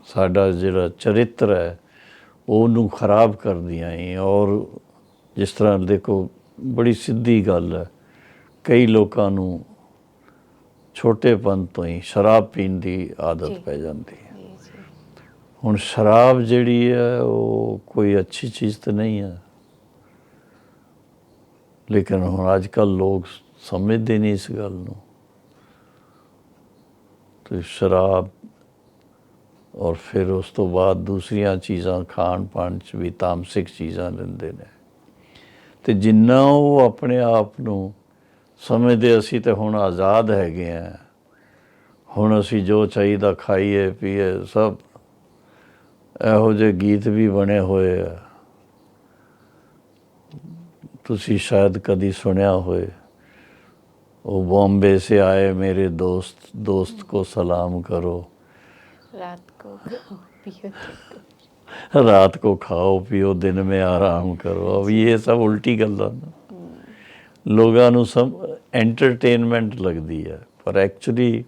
ਸਾਡਾ ਜਿਹੜਾ ਚਰਿੱਤਰ ਹੈ ਉਹਨੂੰ ਖਰਾਬ ਕਰਦੀਆਂ ਹੀ। ਔਰ ਜਿਸ ਤਰ੍ਹਾਂ ਦੇਖੋ, ਬੜੀ ਸਿੱਧੀ ਗੱਲ ਹੈ, ਕਈ ਲੋਕਾਂ ਨੂੰ ਛੋਟੇਪਨ ਤੋਂ ਹੀ ਸ਼ਰਾਬ ਪੀਣ ਦੀ ਆਦਤ ਪੈ ਜਾਂਦੀ ਹੈ। ਹੁਣ ਸ਼ਰਾਬ ਜਿਹੜੀ ਹੈ ਉਹ ਕੋਈ ਅੱਛੀ ਚੀਜ਼ ਤਾਂ ਨਹੀਂ ਹੈ, ਲੇਕਿਨ ਹੁਣ ਅੱਜ ਕੱਲ੍ਹ ਲੋਕ ਸਮਝਦੇ ਨਹੀਂ ਇਸ ਗੱਲ ਨੂੰ। ਤੇ ਸ਼ਰਾਬ ਔਰ ਫਿਰ ਉਸ ਤੋਂ ਬਾਅਦ ਦੂਸਰੀਆਂ ਚੀਜ਼ਾਂ, ਖਾਣ ਪਾਣ 'ਚ ਵੀ ਤਾਮਸਿਕ ਚੀਜ਼ਾਂ ਲੈਂਦੇ ਨੇ। ਤੇ ਜਿੰਨਾ ਉਹ ਆਪਣੇ ਆਪ ਨੂੰ ਸਮਝਦੇ ਅਸੀਂ ਤੇ ਹੁਣ ਆਜ਼ਾਦ ਹੈਗੇ ਹਾਂ, ਹੁਣ ਅਸੀਂ ਜੋ ਚਾਹੀਦਾ ਖਾਈਏ ਪੀਏ, ਸਭ ਇਹੋ ਜਿਹੇ ਗੀਤ ਵੀ ਬਣੇ ਹੋਏ ਆ, ਤੁਸੀਂ ਸ਼ਾਇਦ ਕਦੀ ਸੁਣਿਆ ਹੋਏ, ਉਹ बॉम्बे से आए मेरे दोस्त, दोस्त को सलाम करो, रात को खाओ पियो रात को खाओ पियो दिन में आराम करो। अब ये सब उल्टी गल्लां ना, ਲੋਕਾਂ ਨੂੰ ਸਭ ਐਂਟਰਟੇਨਮੈਂਟ ਲੱਗਦੀ ਹੈ, ਪਰ ਐਕਚੁਅਲੀ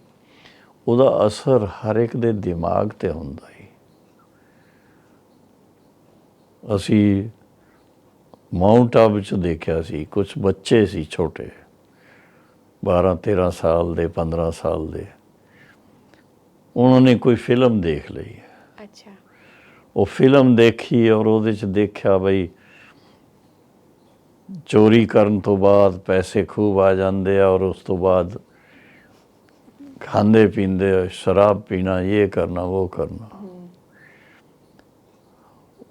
ਉਹਦਾ ਅਸਰ ਹਰ ਇੱਕ ਦੇ ਦਿਮਾਗ 'ਤੇ ਹੁੰਦਾ ਹੈ। ਅਸੀਂ ਮਾਊਂਟ ਆਬੂ 'ਚ ਦੇਖਿਆ ਸੀ, ਕੁਛ ਬੱਚੇ ਸੀ ਛੋਟੇ, 12-13 ਸਾਲ ਦੇ, 15 ਸਾਲ ਦੇ, ਉਹਨਾਂ ਨੇ ਕੋਈ ਫਿਲਮ ਦੇਖ ਲਈ। ਅੱਛਾ। ਉਹ ਫਿਲਮ ਦੇਖੀ ਔਰ ਉਹਦੇ 'ਚ ਦੇਖਿਆ ਬਈ ਚੋਰੀ ਕਰਨ ਤੋਂ ਬਾਅਦ ਪੈਸੇ ਖੂਬ ਆ ਜਾਂਦੇ ਆ, ਔਰ ਉਸ ਤੋਂ ਬਾਅਦ ਖਾਂਦੇ ਪੀਂਦੇ, ਸ਼ਰਾਬ ਪੀਣਾ, ਇਹ ਕਰਨਾ ਉਹ ਕਰਨਾ।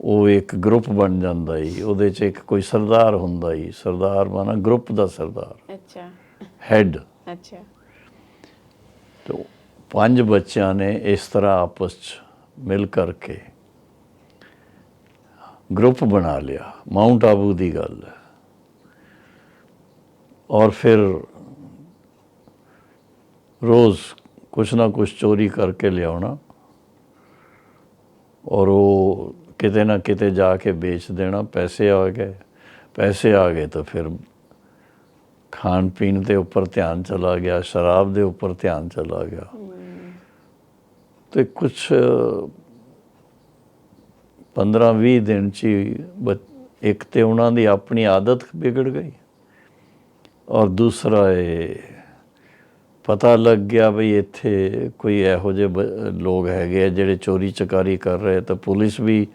ਉਹ ਇੱਕ ਗਰੁੱਪ ਬਣ ਜਾਂਦਾ ਜੀ, ਉਹਦੇ 'ਚ ਇੱਕ ਕੋਈ ਸਰਦਾਰ ਹੁੰਦਾ ਜੀ, ਸਰਦਾਰ ਮਾਨਾ ਗਰੁੱਪ ਦਾ ਸਰਦਾਰ, ਅੱਛਾ, ਹੈਡ। ਅੱਛਾ। ਤੇ 5 ਬੱਚਿਆਂ ਨੇ ਇਸ ਤਰ੍ਹਾਂ ਆਪਸ 'ਚ ਮਿਲ ਕਰਕੇ ਗਰੁੱਪ ਬਣਾ ਲਿਆ, ਮਾਊਂਟ ਆਬੂ ਦੀ ਗੱਲ ਹੈ। ਔਰ ਫਿਰ ਰੋਜ਼ ਕੁਛ ਨਾ ਕੁਛ ਚੋਰੀ ਕਰਕੇ ਲਿਆਉਣਾ, ਔਰ ਉਹ ਕਿਤੇ ਨਾ ਕਿਤੇ ਜਾ ਕੇ ਵੇਚ ਦੇਣਾ। ਪੈਸੇ ਆ ਗਏ ਤਾਂ ਫਿਰ ਖਾਣ ਪੀਣ ਦੇ ਉੱਪਰ ਧਿਆਨ ਚਲਾ ਗਿਆ, ਸ਼ਰਾਬ ਦੇ ਉੱਪਰ ਧਿਆਨ ਚਲਾ ਗਿਆ। ਤੇ ਕੁਛ 15-20 ਦਿਨ 'ਚ ਹੀ ਇੱਕ ਤੇ ਉਹਨਾਂ ਦੀ ਆਪਣੀ ਆਦਤ ਵਿਗੜ ਗਈ, ਔਰ ਦੂਸਰਾ ਇਹ ਪਤਾ ਲੱਗ ਗਿਆ ਬਈ ਇੱਥੇ ਕੋਈ ਇਹੋ ਜਿਹੇ ਲੋਕ ਹੈਗੇ ਆ ਜਿਹੜੇ ਚੋਰੀ ਚਕਾਰੀ ਕਰ ਰਹੇ। ਤਾਂ ਪੁਲਿਸ ਵੀ,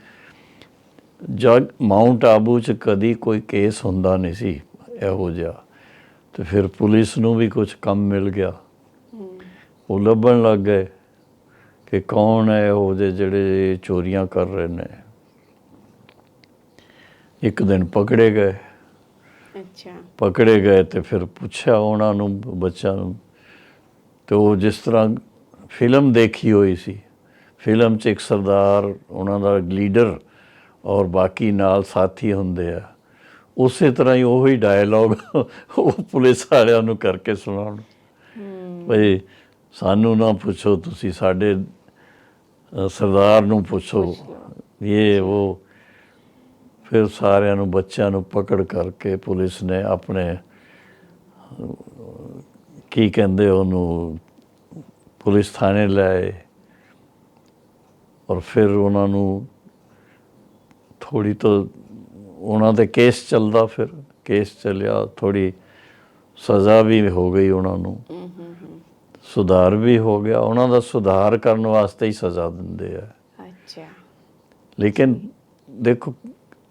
ਜਦ ਮਾਊਂਟ ਆਬੂ 'ਚ ਕਦੀ ਕੋਈ ਕੇਸ ਹੁੰਦਾ ਨਹੀਂ ਸੀ ਇਹੋ ਜਿਹਾ, ਤੇ ਫਿਰ ਪੁਲਿਸ ਨੂੰ ਵੀ ਕੁਛ ਕੰਮ ਮਿਲ ਗਿਆ। ਉਹ ਲੱਭਣ ਲੱਗ ਗਏ ਕਿ ਕੌਣ ਹੈ ਇਹੋ ਜਿਹੇ ਜਿਹੜੇ ਚੋਰੀਆਂ ਕਰ ਰਹੇ ਨੇ। ਇੱਕ ਦਿਨ ਪਕੜੇ ਗਏ। ਅੱਛਾ। ਪਕੜੇ ਗਏ ਤੇ ਫਿਰ ਪੁੱਛਿਆ ਉਹਨਾਂ ਨੂੰ, ਬੱਚਿਆਂ ਨੂੰ, ਤੇ ਉਹ ਜਿਸ ਤਰ੍ਹਾਂ ਫਿਲਮ ਦੇਖੀ ਹੋਈ ਸੀ, ਫਿਲਮ 'ਚ ਇੱਕ ਸਰਦਾਰ, ਉਹਨਾਂ ਦਾ ਲੀਡਰ, ਔਰ ਬਾਕੀ ਨਾਲ ਸਾਥੀ ਹੁੰਦੇ ਆ, ਉਸੇ ਤਰ੍ਹਾਂ ਹੀ ਉਹੀ ਡਾਇਲੋਗ ਉਹ ਪੁਲਿਸ ਵਾਲਿਆਂ ਨੂੰ ਕਰਕੇ ਸੁਣਾਉਣ, ਬਈ ਸਾਨੂੰ ਨਾ ਪੁੱਛੋ, ਤੁਸੀਂ ਸਾਡੇ ਸਰਦਾਰ ਨੂੰ ਪੁੱਛੋ, ਇਹ ਉਹ। ਫਿਰ ਸਾਰਿਆਂ ਨੂੰ, ਬੱਚਿਆਂ ਨੂੰ ਪਕੜ ਕਰਕੇ ਪੁਲਿਸ ਨੇ ਆਪਣੇ, ਕੀ ਕਹਿੰਦੇ ਉਹਨੂੰ, ਪੁਲਿਸ ਥਾਣੇ ਲੈ ਆਏ ਔਰ ਫਿਰ ਉਹਨਾਂ ਨੂੰ ਥੋੜ੍ਹੀ ਤੋਂ ਉਹਨਾਂ 'ਤੇ ਕੇਸ ਚੱਲਦਾ, ਫਿਰ ਕੇਸ ਚੱਲਿਆ, ਥੋੜ੍ਹੀ ਸਜ਼ਾ ਵੀ ਹੋ ਗਈ ਉਹਨਾਂ ਨੂੰ, ਸੁਧਾਰ ਵੀ ਹੋ ਗਿਆ। ਉਹਨਾਂ ਦਾ ਸੁਧਾਰ ਕਰਨ ਵਾਸਤੇ ਹੀ ਸਜ਼ਾ ਦਿੰਦੇ ਆ। ਅੱਛਾ। ਲੇਕਿਨ ਦੇਖੋ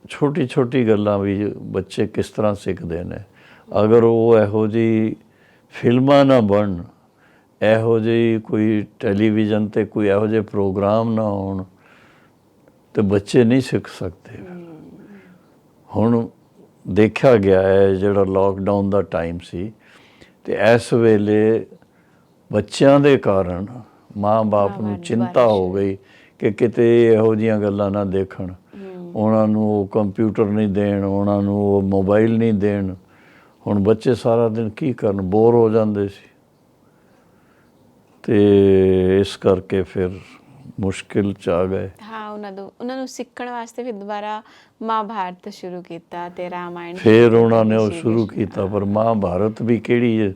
ਛੋਟੀ ਛੋਟੀ ਗੱਲਾਂ ਵੀ ਬੱਚੇ ਕਿਸ ਤਰ੍ਹਾਂ ਸਿੱਖਦੇ ਨੇ। ਅਗਰ ਉਹ ਇਹੋ ਜਿਹੀ ਫਿਲਮਾਂ ਨਾ ਬਣਨ, ਇਹੋ ਜਿਹੀ ਕੋਈ ਟੈਲੀਵਿਜ਼ਨ 'ਤੇ ਕੋਈ ਇਹੋ ਜਿਹੇ ਪ੍ਰੋਗਰਾਮ ਨਾ ਹੋਣ ਤੇ ਬੱਚੇ ਨਹੀਂ ਸਿੱਖ ਸਕਦੇ। ਹੁਣ ਦੇਖਿਆ ਗਿਆ ਹੈ ਜਿਹੜਾ ਲੋਕਡਾਊਨ ਦਾ ਟਾਈਮ ਸੀ, ਤੇ ਇਸ ਵੇਲੇ ਬੱਚਿਆਂ ਦੇ ਕਾਰਨ ਮਾਂ-ਬਾਪ ਨੂੰ ਚਿੰਤਾ ਹੋ ਗਈ ਕਿ ਕਿਤੇ ਇਹੋ ਜਿਹੀਆਂ ਗੱਲਾਂ ਨਾ ਦੇਖਣ, ਉਹਨਾਂ ਨੂੰ ਉਹ ਕੰਪਿਊਟਰ ਨਹੀਂ ਦੇਣ, ਉਹਨਾਂ ਨੂੰ ਉਹ ਮੋਬਾਈਲ ਨਹੀਂ ਦੇਣ। ਹੁਣ ਬੱਚੇ ਸਾਰਾ ਦਿਨ ਕੀ ਕਰਨ, ਬੋਰ ਹੋ ਜਾਂਦੇ ਸੀ, ਤੇ ਇਸ ਕਰਕੇ ਫਿਰ ਮੁਸ਼ਕਿਲ 'ਚ ਆ ਗਏ। ਹਾਂ, ਉਹਨਾਂ ਨੂੰ ਸਿੱਖਣ ਵਾਸਤੇ ਫਿਰ ਦੁਬਾਰਾ ਮਹਾਭਾਰਤ ਸ਼ੁਰੂ ਕੀਤਾ ਤੇ ਰਾਮਾਇਣ, ਫਿਰ ਉਹਨਾਂ ਨੇ ਉਹ ਸ਼ੁਰੂ ਕੀਤਾ। ਪਰ ਮਹਾਭਾਰਤ ਵੀ ਕਿਹੜੀ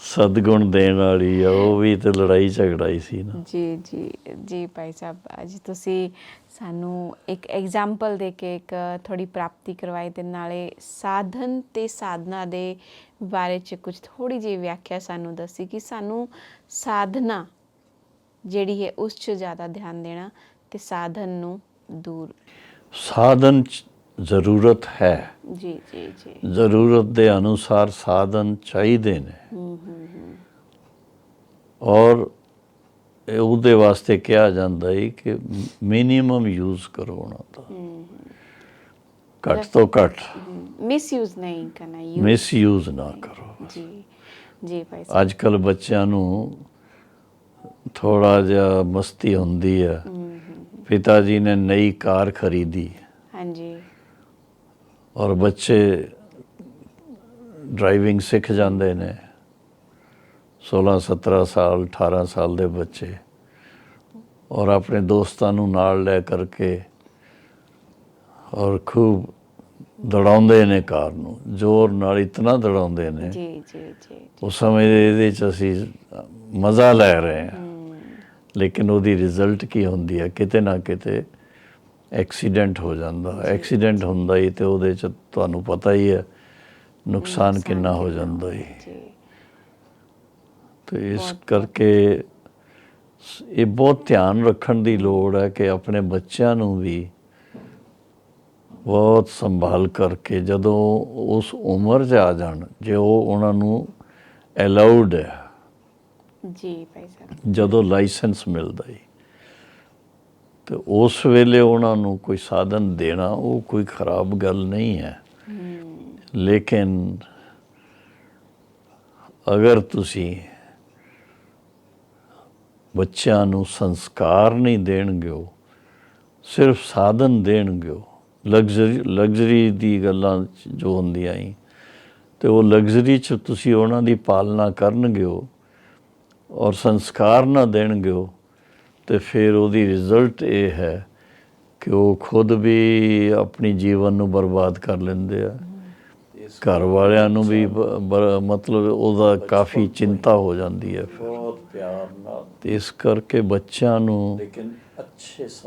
ਸਦਗੁਣ ਦੇਣ ਵਾਲੀ ਆ, ਉਹ ਵੀ ਤੇ ਲੜਾਈ ਝਗੜਾਈ ਸੀ ਨਾ। ਜੀ ਜੀ ਜੀ ਭਾਈ ਸਾਹਿਬ, ਅੱਜ ਤੁਸੀਂ ਸਾਨੂੰ ਇੱਕ ਐਗਜ਼ਾਮਪਲ ਦੇ ਕੇ ਇੱਕ ਥੋੜ੍ਹੀ ਪ੍ਰਾਪਤੀ ਕਰਵਾਈ, ਤੇ ਨਾਲੇ ਸਾਧਨ ਤੇ ਸਾਧਨਾ ਦੇ ਬਾਰੇ 'ਚ ਕੁਝ ਥੋੜ੍ਹੀ ਜਿਹੀ ਵਿਆਖਿਆ ਸਾਨੂੰ ਦੱਸੀ ਕਿ ਸਾਨੂੰ ਸਾਧਨਾ ਜਿਹੜੀ ਹੈ ਉਸ 'ਚ ਜ਼ਿਆਦਾ ਧਿਆਨ ਦੇਣਾ ਤੇ ਸਾਧਨ ਨੂੰ ਦੂਰ। ਸਾਧਨ 'ਚ ਜ਼ਰੂਰਤ ਹੈ, ਜੀ ਜੀ ਜੀ, ਜ਼ਰੂਰਤ ਦੇ ਅਨੁਸਾਰ ਸਾਧਨ ਚਾਹੀਦੇ ਨੇ, ਔਰ ਉਹਦੇ ਵਾਸਤੇ ਕਿਹਾ ਜਾਂਦਾ ਹੈ ਕਿ ਮਿਨੀਮਮ ਯੂਜ਼ ਕਰੋ ਉਹਨਾਂ ਦਾ, ਘੱਟ ਤੋਂ ਘੱਟ, ਮਿਸਯੂਜ਼ ਨਹੀਂ ਕਰਨਾ, ਮਿਸਯੂਜ਼ ਨਾ ਕਰੋ। ਜੀ ਜੀ ਭਾਈ ਸਾਹਿਬ, ਅੱਜ ਕੱਲ੍ਹ ਬੱਚਿਆਂ ਨੂੰ ਥੋੜ੍ਹਾ ਜਿਹਾ ਮਸਤੀ ਹੁੰਦੀ ਹੈ। ਪਿਤਾ ਜੀ ਨੇ ਨਈ ਕਾਰ ਖਰੀਦੀ, ਹਾਂਜੀ, ਔਰ ਬੱਚੇ ਡਰਾਈਵਿੰਗ ਸਿੱਖ ਜਾਂਦੇ ਨੇ, 16-17 ਸਾਲ 18 ਸਾਲ ਦੇ ਬੱਚੇ, ਔਰ ਆਪਣੇ ਦੋਸਤਾਂ ਨੂੰ ਨਾਲ ਲੈ ਕਰਕੇ ਔਰ ਖੂਬ ਦੌੜਾਉਂਦੇ ਨੇ ਕਾਰ ਨੂੰ, ਜ਼ੋਰ ਨਾਲ ਇਤਨਾ ਦੌੜਾਉਂਦੇ ਨੇ, ਜੀ ਜੀ ਜੀ, ਉਸ ਸਮੇਂ ਇਹਦੇ 'ਚ ਅਸੀਂ ਮਜ਼ਾ ਲੈ ਰਹੇ ਹਾਂ। ਲੇਕਿਨ ਉਹਦੀ ਰਿਜ਼ਲਟ ਕੀ ਹੁੰਦੀ ਹੈ, ਕਿਤੇ ਨਾ ਕਿਤੇ ਐਕਸੀਡੈਂਟ ਹੋ ਜਾਂਦਾ। ਐਕਸੀਡੈਂਟ ਹੁੰਦਾ ਹੀ ਤੇ ਉਹਦੇ 'ਚ ਤੁਹਾਨੂੰ ਪਤਾ ਹੀ ਹੈ ਨੁਕਸਾਨ ਕਿੰਨਾ ਹੋ ਜਾਂਦਾ ਹੈ। ਤੇ ਇਸ ਕਰਕੇ ਇਹ ਬਹੁਤ ਧਿਆਨ ਰੱਖਣ ਦੀ ਲੋੜ ਹੈ ਕਿ ਆਪਣੇ ਬੱਚਿਆਂ ਨੂੰ ਵੀ ਬਹੁਤ ਸੰਭਾਲ ਕਰਕੇ ਜਦੋਂ ਉਸ ਉਮਰ 'ਚ ਆ ਜਾਣ, ਜੇ ਉਹ ਉਹਨਾਂ ਨੂੰ ਅਲਾਉਡ ਹੈ, ਜੀ ਭਾਈ ਸਾਹਿਬ, ਜਦੋਂ ਲਾਇਸੈਂਸ ਮਿਲਦਾ ਹੈ, ਤੇ ਉਸ ਵੇਲੇ ਉਹਨਾਂ ਨੂੰ ਕੋਈ ਸਾਧਨ ਦੇਣਾ ਉਹ ਕੋਈ ਖਰਾਬ ਗੱਲ ਨਹੀਂ ਹੈ। ਲੇਕਿਨ ਅਗਰ ਤੁਸੀਂ ਬੱਚਿਆਂ ਨੂੰ ਸੰਸਕਾਰ ਨਹੀਂ ਦੇਣਗੇ, ਸਿਰਫ ਸਾਧਨ ਦੇਣਗੇ, ਲਗਜ਼ਰੀ ਦੀ ਗੱਲਾਂ ਜੋ ਹੁੰਦੀਆਂ ਹੀ, ਤੇ ਉਹ ਲਗਜ਼ਰੀ 'ਚ ਤੁਸੀਂ ਉਹਨਾਂ ਦੀ ਪਾਲਣਾ ਕਰਨਗੇ ਔਰ ਸੰਸਕਾਰ ਨਾ ਦੇਣਗੇ, ਤੇ ਫਿਰ ਉਹਦੀ ਰਿਜ਼ਲਟ ਇਹ ਹੈ ਕਿ ਉਹ ਖੁਦ ਵੀ ਆਪਣੀ ਜੀਵਨ ਨੂੰ ਬਰਬਾਦ ਕਰ ਲੈਂਦੇ ਆ, ਘਰ ਵਾਲਿਆਂ ਨੂੰ ਵੀ ਮਤਲਬ ਉਹਦਾ ਕਾਫੀ ਚਿੰਤਾ ਹੋ ਜਾਂਦੀ ਹੈ। ਬਹੁਤ ਪਿਆਰ ਨਾਲ, ਤੇ ਇਸ ਕਰਕੇ ਬੱਚਿਆਂ ਨੂੰ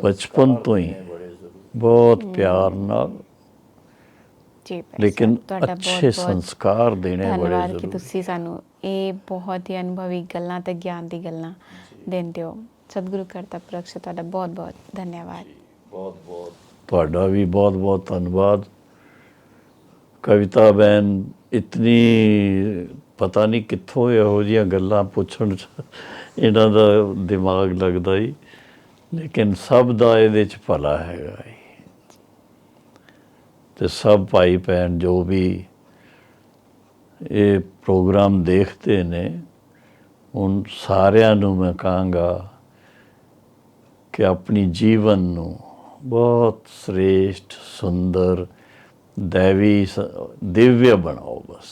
ਬਚਪਨ ਤੋਂ ਹੀ ਬਹੁਤ ਪਿਆਰ ਨਾਲ, ਲੇਕਿਨ ਅੱਛੇ ਸੰਸਕਾਰ ਦੇਣੇ ਬੜੇ ਜ਼ਰੂਰੀ। ਧੰਨਵਾਦ ਕਿ ਤੁਸੀਂ ਸਾਨੂੰ ਇਹ ਬਹੁਤ ਹੀ ਅਨੁਭਵੀ ਗੱਲਾਂ ਤੇ ਗਿਆਨ ਦੀ ਗੱਲਾਂ ਦਿੰਦੇ ਹੋ। ਸਤਿਗੁਰੂ ਕਰਤਾ ਪੁਰਖ ਸੇ ਤੁਹਾਡਾ ਬਹੁਤ ਬਹੁਤ ਧੰਨਵਾਦ। ਬਹੁਤ ਬਹੁਤ ਤੁਹਾਡਾ ਵੀ ਬਹੁਤ ਬਹੁਤ ਧੰਨਵਾਦ। ਕਵਿਤਾ ਬਹਿਨ ਇਤਨੀ ਪਤਾ ਨਹੀਂ ਕਿੱਥੋਂ ਇਹੋ ਜਿਹੀਆਂ ਗੱਲਾਂ ਪੁੱਛਣ 'ਚ ਇਹਨਾਂ ਦਾ ਦਿਮਾਗ ਲੱਗਦਾ ਹੀ, ਲੇਕਿਨ ਸਭ ਦਾ ਇਹਦੇ 'ਚ ਭਲਾ ਹੈਗਾ ਹੀ। ਤੇ ਸਭ ਭਾਈ ਭੈਣ ਜੋ ਵੀ ਇਹ ਪ੍ਰੋਗਰਾਮ ਦੇਖਦੇ ਨੇ, ਉਨ ਸਾਰਿਆਂ ਨੂੰ ਮੈਂ ਕਹਾਂਗਾ ਕਿ ਆਪਣੀ ਜੀਵਨ ਨੂੰ ਬਹੁਤ ਸ੍ਰੇਸ਼ਟ, ਸੁੰਦਰ, ਦਿਵਯ ਬਣਾਓ ਬਸ।